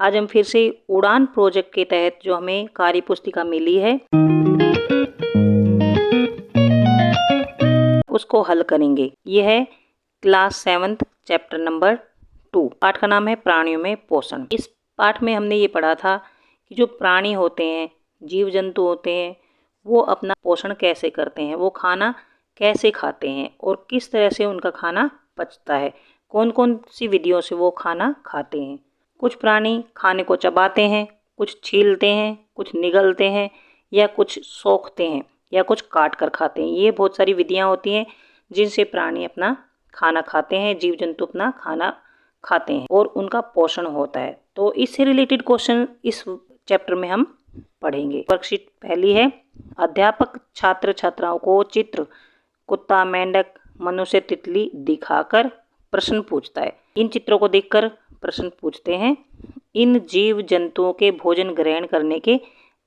आज हम फिर से उड़ान प्रोजेक्ट के तहत जो हमें कार्य पुस्तिका मिली है उसको हल करेंगे। यह है क्लास 7th चैप्टर नंबर 2। पाठ का नाम है प्राणियों में पोषण। इस पाठ में हमने ये पढ़ा था कि जो प्राणी होते हैं, जीव जंतु होते हैं, वो अपना पोषण कैसे करते हैं, वो खाना कैसे खाते हैं और किस तरह से उनका खाना पचता है, कौन कौन सी विधियों से वो खाना खाते हैं। कुछ प्राणी खाने को चबाते हैं, कुछ छीलते हैं, कुछ निगलते हैं या कुछ सोखते हैं या कुछ काट कर खाते हैं। ये बहुत सारी विधियां होती हैं जिनसे प्राणी अपना खाना खाते हैं, जीव जंतु अपना खाना खाते हैं और उनका पोषण होता है। तो इससे रिलेटेड क्वेश्चन इस चैप्टर में हम पढ़ेंगे। वर्कशीट पहली है, अध्यापक छात्र छात्राओं को चित्र कुत्ता, मेंढक, मनुष्य, तितली दिखाकर प्रश्न पूछता है। इन चित्रों को देखकर प्रश्न पूछते हैं। इन जीव जंतुओं के भोजन ग्रहण करने के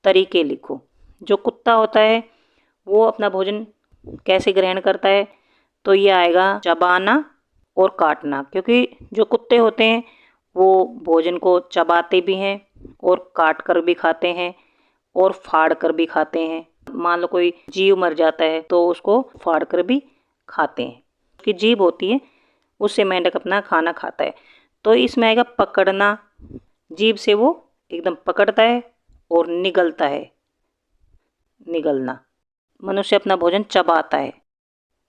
तरीके लिखो। जो कुत्ता होता है वो अपना भोजन कैसे ग्रहण करता है, तो ये आएगा चबाना और काटना, क्योंकि जो कुत्ते होते हैं वो भोजन को चबाते भी हैं और काट कर भी खाते हैं और फाड़ कर भी खाते हैं। मान लो कोई जीव मर जाता है तो उसको फाड़ कर भी खाते हैं। उसकी जीभ होती है, उससे मेंढक अपना खाना खाता है। तो इसमें आएगा पकड़ना, जीभ से वो एकदम पकड़ता है और निगलता है, निगलना। मनुष्य अपना भोजन चबाता है,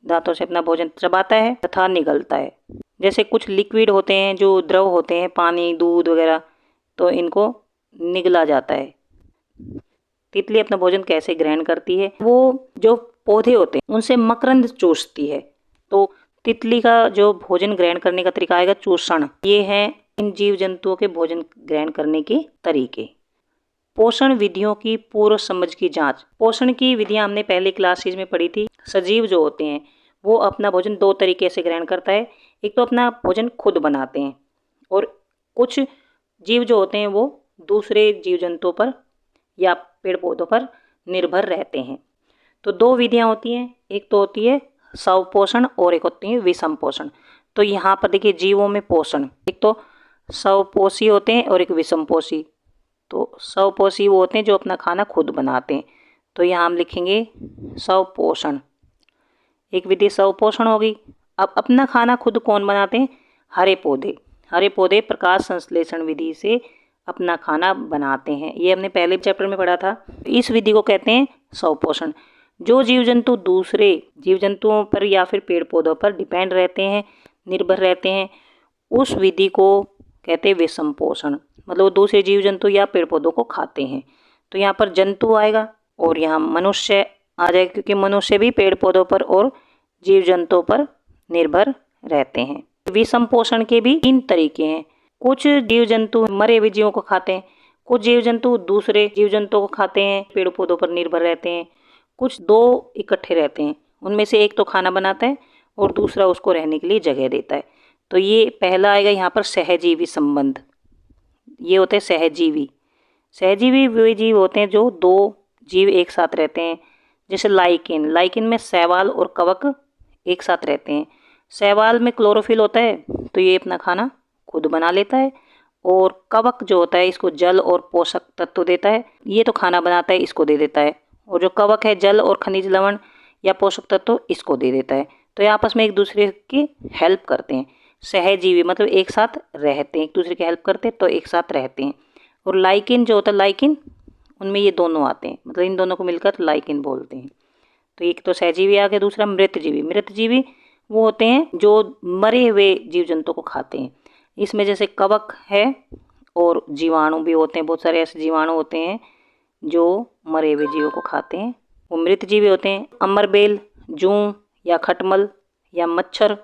दांतों से अपना भोजन चबाता है तथा निगलता है। जैसे कुछ लिक्विड होते हैं जो द्रव होते हैं, पानी, दूध वगैरह, तो इनको निगला जाता है। तितली अपना भोजन कैसे ग्रहण करती है, वो जो पौधे होते हैं उनसे मकरंद चूसती है। तो तितली का जो भोजन ग्रहण करने का तरीका आएगा चूषण। ये है इन जीव जंतुओं के भोजन ग्रहण करने के तरीके। पोषण विधियों की पूर्व समझ की जांच। पोषण की विधियां हमने पहले क्लासेज में पढ़ी थी। सजीव जो होते हैं वो अपना भोजन दो तरीके से ग्रहण करता है। एक तो अपना भोजन खुद बनाते हैं और कुछ जीव जो होते हैं वो दूसरे जीव जंतुओं पर या पेड़ पौधों पर निर्भर रहते हैं। तो दो विधियां होती हैं, एक तो होती है स्वपोषण और एक होती है विषम पोषण। तो यहाँ पर देखिए जीवों में पोषण, एक तो स्वपोषी होते हैं और एक विषम पोषी। तो स्वपोषी वो होते हैं जो अपना खाना खुद बनाते हैं, तो यहाँ हम लिखेंगे स्वपोषण। एक विधि स्वपोषण होगी। अब अपना खाना खुद कौन बनाते हैं, हरे पौधे। हरे पौधे प्रकाश संश्लेषण विधि से अपना खाना बनाते हैं, ये हमने पहले चैप्टर में पढ़ा था। इस विधि को कहते हैं स्वपोषण। जो जीव जंतु दूसरे जीव जंतुओं पर या फिर पेड़ पौधों पर डिपेंड रहते हैं, निर्भर रहते हैं, उस विधि को कहते हैं विषम पोषण। मतलब दूसरे जीव जंतु या पेड़ पौधों को खाते हैं। तो यहाँ पर जंतु आएगा और यहाँ मनुष्य आ जाएगा, क्योंकि मनुष्य भी पेड़ पौधों पर और जीव जंतुओं पर निर्भर रहते हैं। विषम पोषण के भी 3 तरीके हैं। कुछ जीव जंतु मरे हुए जीवों को खाते हैं, कुछ जीव जंतु दूसरे जीव जंतुओं को खाते हैं, पेड़ पौधों पर निर्भर रहते हैं, कुछ दो इकट्ठे रहते हैं। उनमें से एक तो खाना बनाता है और दूसरा उसको रहने के लिए जगह देता है। तो ये पहला आएगा यहाँ पर सहजीवी संबंध। ये होते हैं सहजीवी। सहजीवी वे जीव होते हैं जो दो जीव एक साथ रहते हैं। जैसे लाइकेन, लाइकेन में शैवाल और कवक एक साथ रहते हैं। शैवाल में क्लोरोफिल होता है तो ये अपना खाना खुद बना लेता है, और कवक जो होता है इसको जल और पोषक तत्व देता है, ये तो खाना बनाता है, इसको दे देता है। और जो कवक है जल और खनिज लवण या पोषक तत्व इसको दे देता है। तो ये आपस में एक दूसरे की हेल्प करते हैं। सहजीवी मतलब एक साथ रहते हैं, एक दूसरे की हेल्प करते हैं तो एक साथ रहते हैं। और लाइकिन जो होता है, लाइकिन उनमें ये दोनों आते हैं, मतलब इन दोनों को मिलकर लाइकिन बोलते हैं। तो एक तो सहजीवी आ गया, दूसरा मृतजीवी। मृतजीवी वो होते हैं जो मरे हुए जीव जंतु को खाते हैं। इसमें जैसे कवक है और जीवाणु भी होते हैं, बहुत सारे ऐसे जीवाणु होते हैं जो मरे हुए जीवों को खाते हैं, वो मृतजीवी होते हैं। अमरबेल, जूं या खटमल या मच्छर,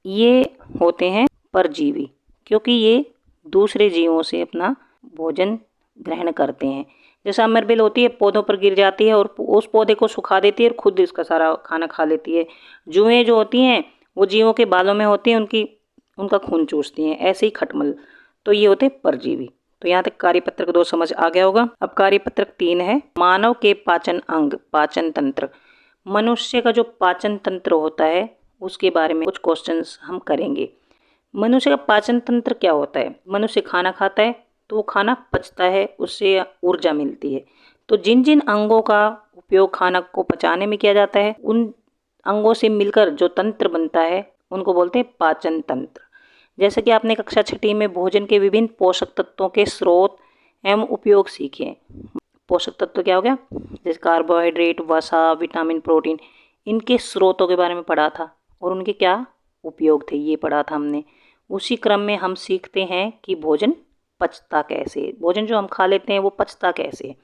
ये होते हैं परजीवी, क्योंकि ये दूसरे जीवों से अपना भोजन ग्रहण करते हैं। जैसे अमरबेल होती है पौधों पर गिर जाती है और उस पौधे को सुखा देती है और खुद इसका सारा खाना खा लेती है। जुएं जो होती हैं वो जीवों के बालों में होती हैं, उनका खून चूसती हैं। ऐसे ही खटमल, तो ये होते हैं परजीवी। तो यहाँ तक कार्यपत्रक 2 समझ आ गया होगा। अब कार्यपत्रक 3 है, मानव के पाचन अंग, पाचन तंत्र। मनुष्य का जो पाचन तंत्र होता है उसके बारे में कुछ क्वेश्चंस हम करेंगे। मनुष्य का पाचन तंत्र क्या होता है? मनुष्य खाना खाता है तो वो खाना पचता है, उससे ऊर्जा मिलती है। तो जिन जिन अंगों का उपयोग खाना को पचाने में किया जाता है, उन अंगों से मिलकर जो तंत्र बनता है उनको बोलते हैं पाचन तंत्र। जैसे कि आपने कक्षा छठी में भोजन के विभिन्न पोषक तत्वों के स्रोत एवं उपयोग सीखे। पोषक तत्व क्या हो गया? जैसे कार्बोहाइड्रेट, वसा, विटामिन, प्रोटीन, इनके स्रोतों के बारे में पढ़ा था और उनके क्या उपयोग थे, ये पढ़ा था हमने। उसी क्रम में हम सीखते हैं कि भोजन पचता कैसे, भोजन जो हम खा लेते हैं वो पचता कैसे।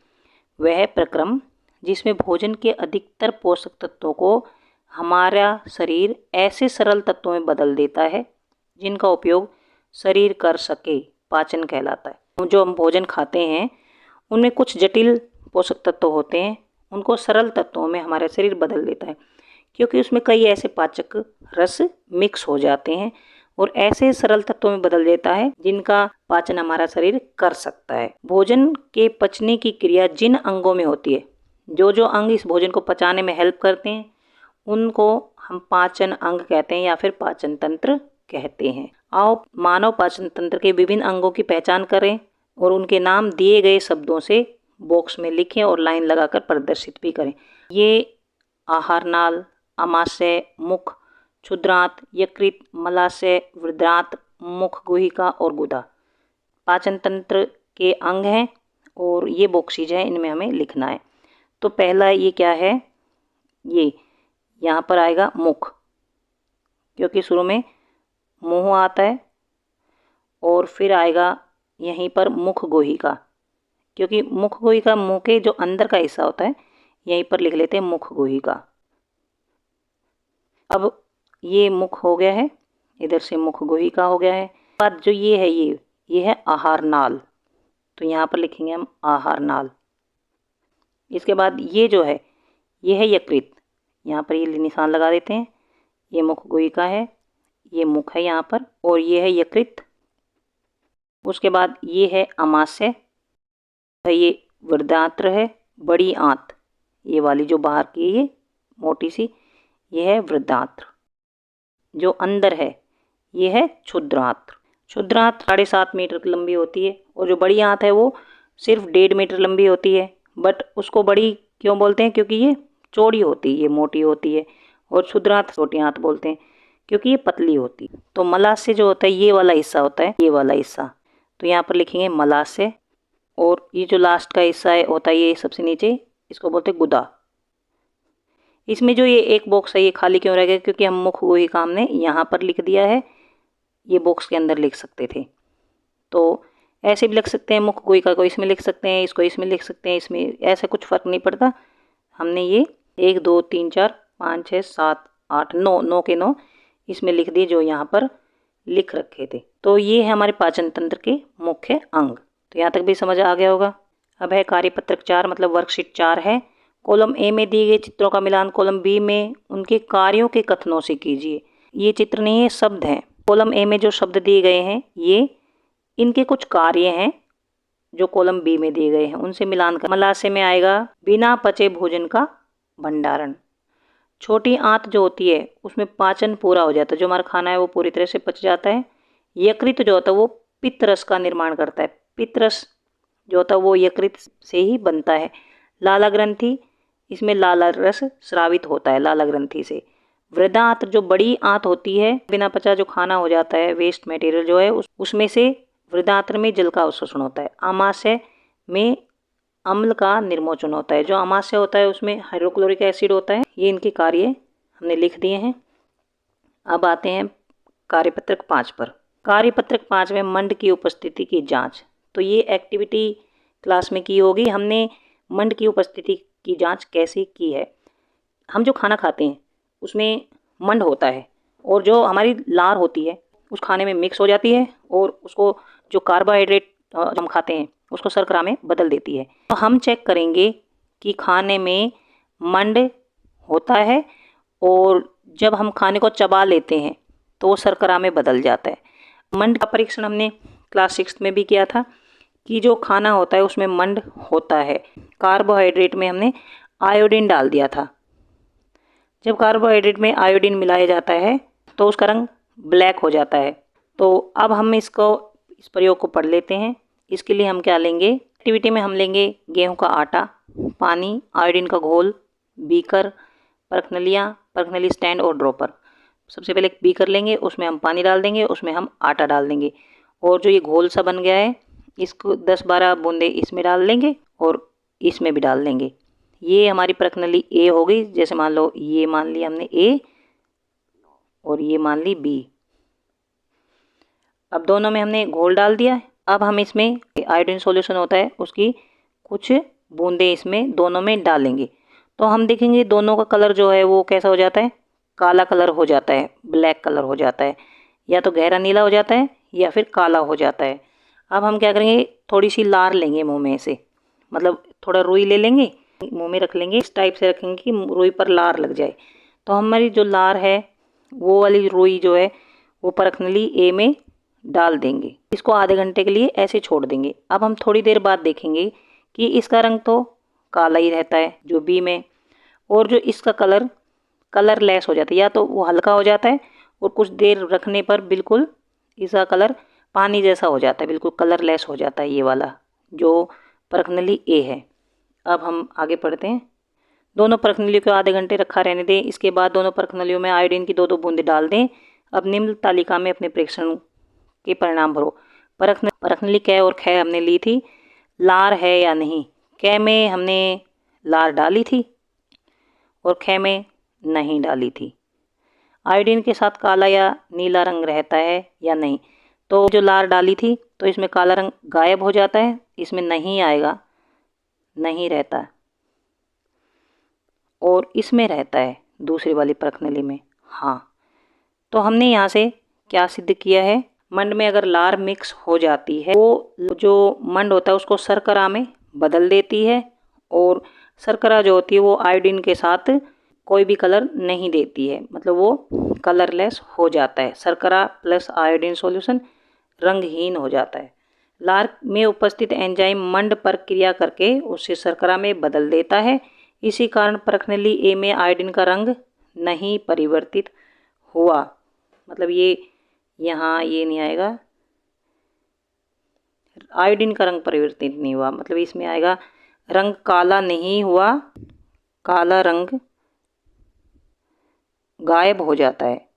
वह प्रक्रम जिसमें भोजन के अधिकतर पोषक तत्वों को हमारा शरीर ऐसे सरल तत्वों में बदल देता है जिनका उपयोग शरीर कर सके, पाचन कहलाता है। जो हम भोजन खाते हैं उनमें कुछ जटिल पोषक तत्व होते हैं, उनको सरल तत्वों में हमारा शरीर बदल देता है, क्योंकि उसमें कई ऐसे पाचक रस मिक्स हो जाते हैं और ऐसे सरल तत्वों में बदल देता है जिनका पाचन हमारा शरीर कर सकता है। भोजन के पचने की क्रिया जिन अंगों में होती है, जो जो अंग इस भोजन को पचाने में हेल्प करते हैं, उनको हम पाचन अंग कहते हैं या फिर पाचन तंत्र कहते हैं। आओ मानव पाचन तंत्र के विभिन्न अंगों की पहचान करें और उनके नाम दिए गए शब्दों से बॉक्स में लिखें और लाइन लगाकर प्रदर्शित भी करें। ये आहार नाल, आमाशय, मुख, क्षुद्रांत, यकृत, मलाशय, वृद्रांत, मुख गुहिका और गुदा पाचन तंत्र के अंग हैं और ये बॉक्सेज हैं, इनमें हमें लिखना है। तो पहला ये क्या है? ये यहाँ पर आएगा मुख, क्योंकि शुरू में मुंह आता है, और फिर आएगा यहीं पर मुख गुहिका, क्योंकि मुख गुहिका मुंह के जो अंदर का हिस्सा होता है, यहीं पर लिख लेते हैं मुख गुहिका। अब ये मुख हो गया है, इधर से मुख गुहिका हो गया है। बाद जो ये है, ये है आहार नाल, तो यहाँ पर लिखेंगे हम आहार नाल। इसके बाद ये जो है, ये है यकृत, यहाँ पर ये निशान लगा देते हैं। ये मुख गुहिका है, ये मुख है यहाँ पर, और ये है यकृत। उसके बाद ये है आमाशय, ये वृद्धांत्र है, बड़ी आंत, ये वाली जो बाहर की ये मोटी सी, ये है वृद्धांत्र। जो अंदर है ये है क्षुद्रांत्र। क्षुद्रांत्र 7.5 मीटर की लंबी होती है, और जो बड़ी आंत है वो सिर्फ 1.5 मीटर लंबी होती है। बट उसको बड़ी क्यों बोलते हैं? क्योंकि ये चौड़ी होती है, ये मोटी होती है। और क्षुद्रांत्र छोटी आंत बोलते हैं क्योंकि ये पतली होती है। तो मलाशय जो होता है, ये वाला हिस्सा होता है, ये वाला हिस्सा, तो यहाँ पर लिखेंगे मलाशय। और ये जो लास्ट का हिस्सा है होता है, ये सबसे नीचे, इसको बोलते हैं गुदा। इसमें जो ये एक बॉक्स है, ये खाली क्यों रह गया? क्योंकि हम मुख गुहिका हमने यहाँ पर लिख दिया है, ये बॉक्स के अंदर लिख सकते थे। तो ऐसे भी लिख सकते हैं, मुख गुहिका को इसमें लिख सकते हैं, इसको इसमें लिख सकते हैं, इसमें ऐसा कुछ फ़र्क नहीं पड़ता। हमने ये 1 2 3 4 5 6 7 8 9 के 9 इसमें लिख दिए, जो यहाँ पर लिख रखे थे। तो ये है हमारे पाचन तंत्र के मुख्य अंग। तो यहाँ तक भी समझ आ गया होगा। अब है कार्यपत्रक 4, मतलब वर्कशीट 4 है। कॉलम ए में दिए गए चित्रों का मिलान कॉलम बी में उनके कार्यों के कथनों से कीजिए। ये चित्र नहीं है, शब्द हैं। कॉलम ए में जो शब्द दिए गए हैं, ये इनके कुछ कार्य हैं जो कॉलम बी में दिए गए हैं, उनसे मिलान कर। मलाशय में आएगा बिना पचे भोजन का भंडारण। छोटी आंत जो होती है उसमें पाचन पूरा हो जाता है, जो हमारा खाना है वो पूरी तरह से पच जाता है। यकृत जो होता है वो पित्त रस का निर्माण करता है। पित्त रस जो होता है वो यकृत से ही बनता है। लाला ग्रंथि, इसमें लाला रस स्रावित होता है लाला ग्रंथि से। वृद्धांत जो बड़ी आंत होती है, बिना पचा जो खाना हो जाता है, वेस्ट मटेरियल जो है, उसमें से वृद्धांत में जल का अवशोषण होता है। आमाशय में अम्ल का निर्मोचन होता है। जो आमाशय होता है उसमें हाइड्रोक्लोरिक एसिड होता है। ये इनके कार्य हमने लिख दिए हैं। अब आते हैं कार्यपत्रक 5 पर। कार्यपत्रक 5 में मंड की उपस्थिति की जांच। तो ये एक्टिविटी क्लास में की होगी। हमने मंड की उपस्थिति की जांच कैसे की है? हम जो खाना खाते हैं उसमें मंड होता है, और जो हमारी लार होती है उस खाने में मिक्स हो जाती है, और उसको जो कार्बोहाइड्रेट हम खाते हैं उसको शर्करा में बदल देती है। तो हम चेक करेंगे कि खाने में मंड होता है, और जब हम खाने को चबा लेते हैं तो वो शर्करा में बदल जाता है। मंड का परीक्षण हमने क्लास 6 में भी किया था कि जो खाना होता है उसमें मंड होता है। कार्बोहाइड्रेट में हमने आयोडीन डाल दिया था। जब कार्बोहाइड्रेट में आयोडीन मिलाया जाता है तो उसका रंग ब्लैक हो जाता है। तो अब हम इस प्रयोग को पढ़ लेते हैं। इसके लिए हम क्या लेंगे, एक्टिविटी में हम लेंगे गेहूं का आटा, पानी, आयोडीन का घोल, बीकर, परखनली स्टैंड और ड्रॉपर। सबसे पहले एक बीकर लेंगे, उसमें हम पानी डाल देंगे, उसमें हम आटा डाल देंगे और जो ये घोल सा बन गया है इसको 10-12 बूंदे इसमें डाल देंगे और इसमें भी डाल देंगे। ये हमारी परखनली ए हो गई। जैसे मान लो ये मान लिया हमने ए और ये मान ली बी। अब दोनों में हमने घोल डाल दिया है। अब हम इसमें आयोडीन सॉल्यूशन होता है उसकी कुछ बूंदे इसमें दोनों में डालेंगे। तो हम देखेंगे दोनों का कलर जो है वो कैसा हो जाता है, काला कलर हो जाता है, ब्लैक कलर हो जाता है, या तो गहरा नीला हो जाता है या फिर काला हो जाता है। अब हम क्या करेंगे, थोड़ी सी लार लेंगे मुंह में से, मतलब थोड़ा रुई ले लेंगे, मुंह में रख लेंगे, इस टाइप से रखेंगे कि रुई पर लार लग जाए। तो हमारी जो लार है वो वाली रुई जो है वो परखनली ए में डाल देंगे। इसको आधे घंटे के लिए ऐसे छोड़ देंगे। अब हम थोड़ी देर बाद देखेंगे कि इसका रंग तो काला ही रहता है जो बी में, और जो इसका कलरलेस हो जाता है, या तो वो हल्का हो जाता है और कुछ देर रखने पर बिल्कुल इसका कलर पानी जैसा हो जाता है, बिल्कुल कलरलेस हो जाता है ये वाला जो परखनली ए है। अब हम आगे पढ़ते हैं। दोनों परखनलियों को आधे घंटे रखा रहने दें। इसके बाद दोनों परखनलियों में आयोडीन की 2-2 बूंदें डाल दें। अब निम्न तालिका में अपने परीक्षण के परिणाम भरो। परखनली कै और ख हमने ली थी, लार है या नहीं। कै में हमने लार डाली थी और ख में नहीं डाली थी। आयोडीन के साथ काला या नीला रंग रहता है या नहीं। तो जो लार डाली थी तो इसमें काला रंग गायब हो जाता है, इसमें नहीं आएगा, नहीं रहता, और इसमें रहता है दूसरी वाली परखनली में। हाँ, तो हमने यहाँ से क्या सिद्ध किया है, मंड में अगर लार मिक्स हो जाती है वो जो मंड होता है उसको शर्करा में बदल देती है, और शर्करा जो होती है वो आयोडीन के साथ कोई भी कलर नहीं देती है, मतलब वो कलरलेस हो जाता है। शर्करा प्लस आयोडीन सॉल्यूशन रंगहीन हो जाता है। लार में उपस्थित एंजाइम मंड पर क्रिया करके उसे शर्करा में बदल देता है। इसी कारण परखनली ए में आयोडीन का रंग नहीं परिवर्तित हुआ, मतलब ये यहाँ ये नहीं आएगा, आयोडीन का रंग परिवर्तित नहीं हुआ, मतलब इसमें आएगा रंग काला नहीं हुआ, काला रंग गायब हो जाता है।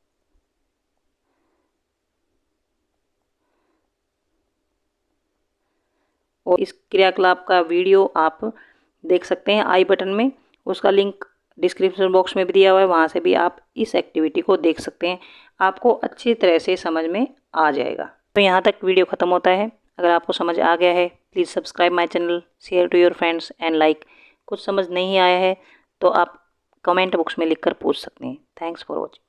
और इस क्रियाकलाप का वीडियो आप देख सकते हैं आई बटन में, उसका लिंक डिस्क्रिप्शन बॉक्स में भी दिया हुआ है, वहाँ से भी आप इस एक्टिविटी को देख सकते हैं। आपको अच्छी तरह से समझ में आ जाएगा। तो यहाँ तक वीडियो ख़त्म होता है। अगर आपको समझ आ गया है please subscribe my channel, share to your friends and like. कुछ समझ नहीं आया है तो आप कमेंट बॉक्स में लिखकर पूछ सकते हैं। Thanks for watching.